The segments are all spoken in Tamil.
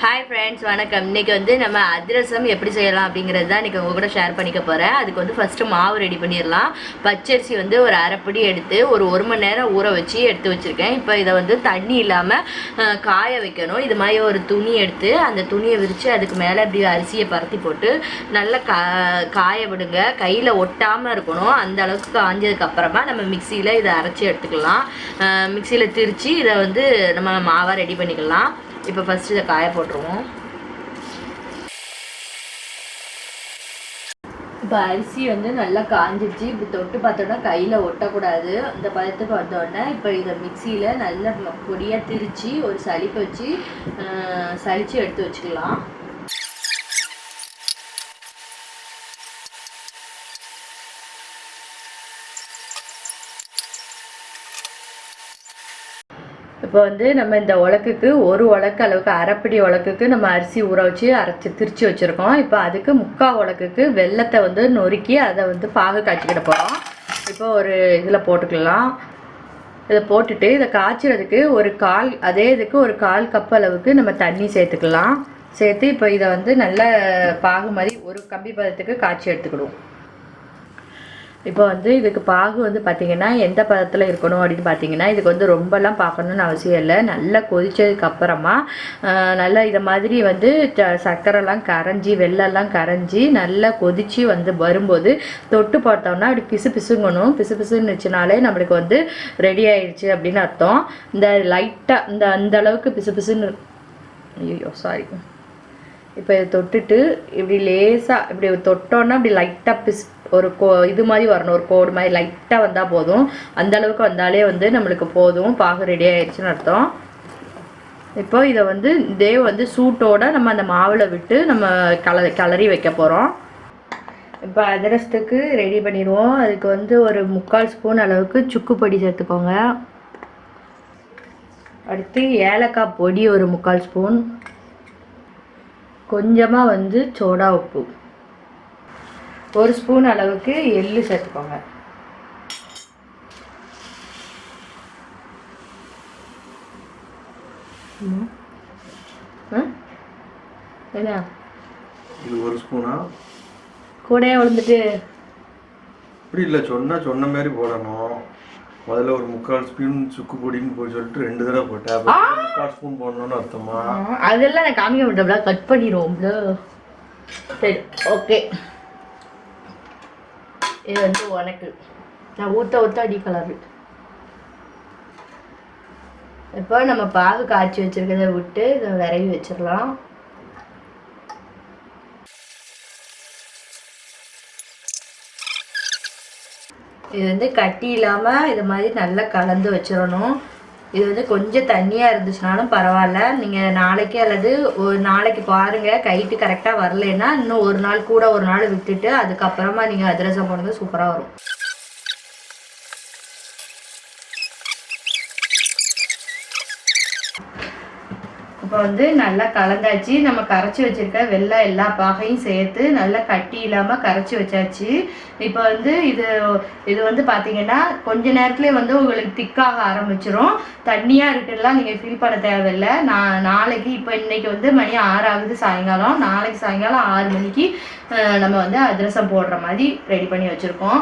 ஹாய் ஃப்ரெண்ட்ஸ், வணக்கம். இன்றைக்கி வந்து நம்ம அதிரசம் எப்படி செய்யலாம் அப்படிங்கிறது தான் இன்றைக்கி உங்கள் கூட ஷேர் பண்ணிக்க போகிறேன். அதுக்கு வந்து ஃபஸ்ட்டு மாவு ரெடி பண்ணிடலாம். பச்சரிசி வந்து ஒரு அரைப்படி எடுத்து ஒரு மணி நேரம் ஊற வச்சு எடுத்து வச்சுருக்கேன். இப்போ இதை வந்து தண்ணி இல்லாமல் காய வைக்கணும். இது மாதிரி ஒரு துணி எடுத்து அந்த துணியை விரித்து அதுக்கு மேலே இப்படி அரிசியை பரத்தி போட்டு நல்லா காய விடுங்க. கையில் ஒட்டாமல் இருக்கணும். அந்த அளவுக்கு காஞ்சதுக்கப்புறமா நம்ம மிக்சியில் இதை அரைச்சி எடுத்துக்கலாம். மிக்சியில் திரித்து இதை வந்து நம்ம மாவாக ரெடி பண்ணிக்கலாம். இப்போ ஃபஸ்ட்டு இதை காய போட்டுருவோம். இப்போ அரிசி வந்து நல்லா காஞ்சிடுச்சு. இப்படி தொட்டு பார்த்தோன்னா கையில் ஒட்டக்கூடாது. இந்த பதத்துக்கு வந்தோடனே இப்போ இதை மிக்சியில் நல்லா பொடியாக திரித்து ஒரு சலிப்பு வச்சு சலித்து எடுத்து வச்சுக்கலாம். இப்போ வந்து நம்ம இந்த உலக்குக்கு ஒரு உலக்கு அளவுக்கு அரைப்படி உலக்குக்கு நம்ம அரிசி ஊற வச்சு திரிச்சு வச்சுருக்கோம். இப்போ அதுக்கு முக்கால் உலக்குக்கு வெல்லத்தை வந்து நொறுக்கி அதை வந்து பாகு காய்ச்சிக்கிட போகிறோம். இப்போ ஒரு இதில் போட்டுக்கலாம். இதை போட்டுட்டு இதை காய்ச்சறதுக்கு இதுக்கு ஒரு கால் கப் அளவுக்கு நம்ம தண்ணி சேர்த்துக்கலாம். சேர்த்து இப்போ இதை வந்து நல்ல பாகு மாதிரி ஒரு கம்பி பதத்துக்கு காய்ச்சி எடுத்துக்கிடுவோம். இப்போ வந்து இதுக்கு பாகு வந்து பார்த்திங்கன்னா எந்த பதத்தில் இருக்கணும் அப்படின்னு பார்த்தீங்கன்னா, இதுக்கு வந்து ரொம்பலாம் பார்க்கணுன்னு அவசியம் இல்லை. நல்லா கொதிச்சதுக்கப்புறமா நல்லா இதை மாதிரி வந்து சர்க்கரைலாம் கரைஞ்சி வெள்ளெல்லாம் கரைஞ்சி நல்லா கொதித்து வந்து வரும்போது தொட்டு பார்த்தோம்னா அப்படி பிசு பிசுங்கணும். பிசு பிசுன்னுச்சுனாலே நம்மளுக்கு வந்து ரெடி ஆயிடுச்சு அப்படின்னு அர்த்தம். இந்த லைட்டாக அந்த அளவுக்கு பிசு பிசுன்னு சாரி. இப்போ இதை தொட்டுட்டு இப்படி லேசாக இப்படி தொட்டோன்னா அப்படி லைட்டாக இது மாதிரி வரணும். ஒரு கோடு மாதிரி லைட்டாக வந்தால் போதும். அந்த அளவுக்கு வந்தாலே வந்து நம்மளுக்கு போதும், பாகு ரெடி ஆயிடுச்சுன்னு அர்த்தம். இப்போ இதை வந்து இதே வந்து சூட்டோடு நம்ம அந்த மாவில் விட்டு நம்ம கிளறி வைக்க போகிறோம். இப்போ அதிரசத்துக்கு ரெடி பண்ணிடுவோம். அதுக்கு வந்து ஒரு 3/4 ஸ்பூன் அளவுக்கு சுக்கு பொடி சேர்த்துக்கோங்க. அடுத்து ஏலக்காய் பொடி ஒரு 3/4 ஸ்பூன். கொஞ்சமாக வந்து சோடா உப்பு, 1 ஸ்பூன் அளவுக்கு எள்ளு சேர்த்துக்கோங்க. என்ன இது 1 ஸ்பூனா கூடயே விழுந்துட்டு இப்படி இல்லை, சொன்ன மாதிரி போடணும். முதல்ல ஒரு 3/4 ஸ்பூன் சுக்கு பொடின்னு போய் சொல்லிட்டு 2 தடவை போட்டேன். 3/4 ஸ்பூன் போடணும்னு அர்த்தமா? அதெல்லாம் நான் காமிக்க மாட்டோம்ல, கட் பண்ணிடுவோம்ல. சரி, ஓகே. இது வந்து உனக்கு நான் ஊற்ற அடி கலரு. இப்போ நம்ம பாகு காய்ச்சி வச்சிருக்கிறத விட்டு இதை விரவி வச்சிடலாம். இது வந்து கட்டி இல்லாமல் இது மாதிரி நல்லா கலந்து வச்சிடணும். இது வந்து கொஞ்சம் தண்ணியாக இருந்துச்சுனாலும் பரவாயில்ல. நீங்கள் நாளைக்கு அல்லது ஒரு நாளைக்கு பாருங்கள். கைட்டு கரெக்டாக வரலைன்னா இன்னும் ஒரு நாள் விட்டுட்டு அதுக்கப்புறமா நீங்கள் அதிரசம் போடுறது சூப்பராக வரும். இப்போ வந்து நல்லா கலந்தாச்சு. நம்ம கரைச்சி வச்சுருக்க வெள்ளம் எல்லா பாகையும் சேர்த்து நல்லா கட்டி இல்லாமல் கரைச்சி வச்சாச்சு. இப்போ வந்து இது வந்து பார்த்தீங்கன்னா கொஞ்ச நேரத்துலேயே வந்து உங்களுக்கு திக்காக ஆரம்பிச்சிடும். தண்ணியாக இருக்குலாம் நீங்கள் ஃபீல் பண்ண தேவையில்லை. நாளைக்கு இப்போ இன்றைக்கி வந்து மணி 6 ஆகுது சாயங்காலம். நாளைக்கு சாயங்காலம் 6 மணிக்கு நம்ம வந்து அதிரசம் போடுற மாதிரி ரெடி பண்ணி வச்சுருக்கோம்.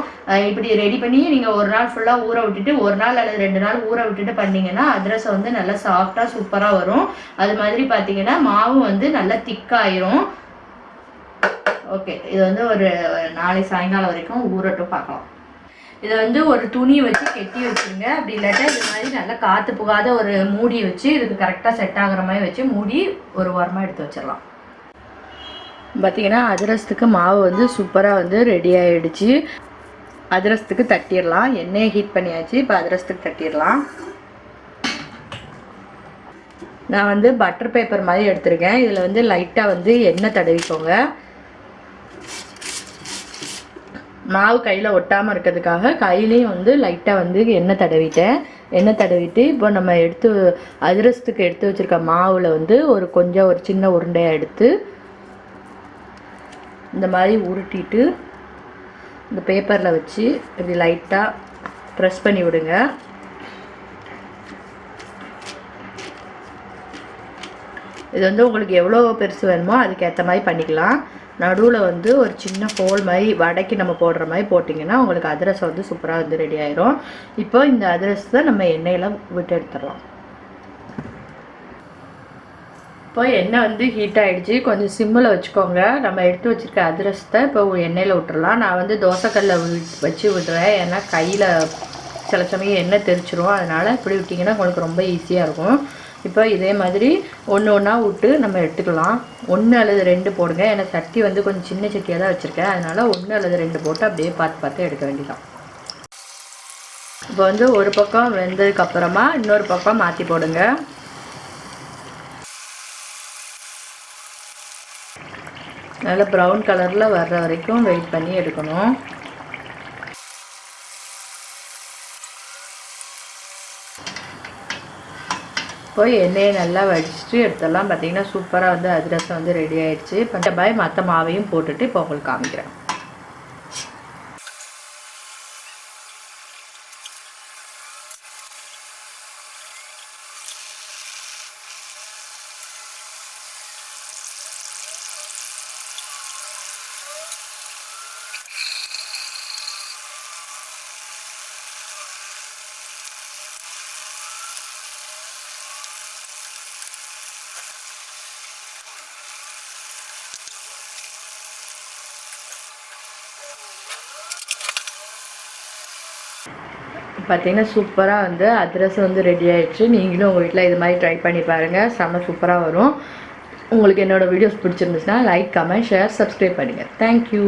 இப்படி ரெடி பண்ணி நீங்கள் ஒரு நாள் ஃபுல்லாக ஊற விட்டுட்டு 1 நாள் அல்லது 2 நாள் ஊற விட்டுட்டு பண்ணிங்கன்னா அதிரசம் வந்து நல்லா சாஃப்டாக சூப்பராக வரும். அது மாதிரி பார்த்தீங்கன்னா மாவு வந்து நல்லா திக்காயிரும். ஓகே, இது வந்து ஒரு நாளை சாயங்காலம் வரைக்கும் ஊறட்டும், பார்க்கலாம். இதை வந்து ஒரு துணி வச்சு கெட்டி வச்சுருங்க. அப்படி இல்லாட்டா இது மாதிரி நல்லா காற்று புகாத ஒரு மூடி வச்சு இதுக்கு கரெக்டாக செட் ஆகிற மாதிரி வச்சு மூடி ஒரு வாரமாக எடுத்து வச்சிடலாம். பார்த்திங்கன்னா அதிரசத்துக்கு மாவு வந்து சூப்பராக வந்து ரெடி ஆகிடுச்சு. அதிரசத்துக்கு தட்டிடலாம். எண்ணெயை ஹீட் பண்ணியாச்சு. இப்போ அதிரசத்துக்கு தட்டிடலாம். நான் வந்து பட்டர் பேப்பர் மாதிரி எடுத்திருக்கேன். இதில் வந்து லைட்டாக வந்து எண்ணெய் தடவிக்கோங்க. மாவு கையில் ஒட்டாமல் இருக்கிறதுக்காக கையிலையும் வந்து லைட்டாக வந்து எண்ணெய் தடவிட்டு இப்போ நம்ம அதிரசத்துக்கு எடுத்து வச்சுருக்க மாவில் வந்து ஒரு சின்ன உருண்டையாக எடுத்து இந்த மாதிரி உருட்டிட்டு இந்த பேப்பரில் வச்சு இப்படி லைட்டாக ப்ரெஸ் பண்ணி விடுங்க. இது வந்து உங்களுக்கு எவ்வளோ பெருசு வேணுமோ அதுக்கேற்ற மாதிரி பண்ணிக்கலாம். நடுவில் வந்து ஒரு சின்ன ஹோல் மாதிரி வடைக்கு நம்ம போடுற மாதிரி போட்டிங்கன்னா உங்களுக்கு அதிரசம் வந்து சூப்பராக வந்து ரெடி ஆயிரும். இப்போ இந்த அதிரசத்தை நம்ம எண்ணெயில் விட்டு எடுத்துடலாம். இப்போ எண்ணெய் வந்து ஹீட் ஆகிடுச்சு, கொஞ்சம் சிம்மில் வச்சுக்கோங்க. நம்ம எடுத்து வச்சுருக்க அதிரசத்தை இப்போ எண்ணெயில் விட்டுறலாம். நான் வந்து தோசைக்கல்ல வச்சு விடுறேன், ஏன்னா கையில் சில சமயம் எண்ணெய் தெரிச்சிரும். அதனால் இப்படி விட்டிங்கன்னா உங்களுக்கு ரொம்ப ஈஸியாக இருக்கும். இப்போ இதே மாதிரி ஒன்று ஒன்றா விட்டு நம்ம எடுத்துக்கலாம். 1 அல்லது 2 போடுங்க, ஏன்னா சட்டி வந்து கொஞ்சம் சின்ன சட்டியாக தான் வச்சுருக்கேன். அதனால் 1 அல்லது 2 போட்டு அப்படியே பார்த்து எடுக்க வேண்டியதான். இப்போ வந்து ஒரு பக்கம் வெந்ததுக்கப்புறமா இன்னொரு பக்கம் மாற்றி போடுங்க. நல்லா ப்ரௌன் கலரில் வர்ற வரைக்கும் வெயிட் பண்ணி எடுக்கணும். இப்போ எண்ணெயை நல்லா வடிச்சிட்டு எடுத்துடலாம். பார்த்தீங்கன்னா சூப்பராக வந்து அதிரசம் வந்து ரெடி ஆயிடுச்சு. இப்போ பாய் மற்ற மாவையும் போட்டுட்டு இப்போ உங்களுக்கு காமிக்கிறேன். பார்த்தீங்கன்னா சூப்பராக வந்து அதிரசம் வந்து ரெடி ஆயிடுச்சு. நீங்களும் உங்கள் வீட்டில் இது மாதிரி ட்ரை பண்ணி பாருங்கள், செம்ம சூப்பராக வரும். உங்களுக்கு என்னோடய வீடியோஸ் பிடிச்சிருந்துச்சுன்னா லைக், கமெண்ட், ஷேர், சப்ஸ்கிரைப் பண்ணுங்கள். தேங்க்யூ.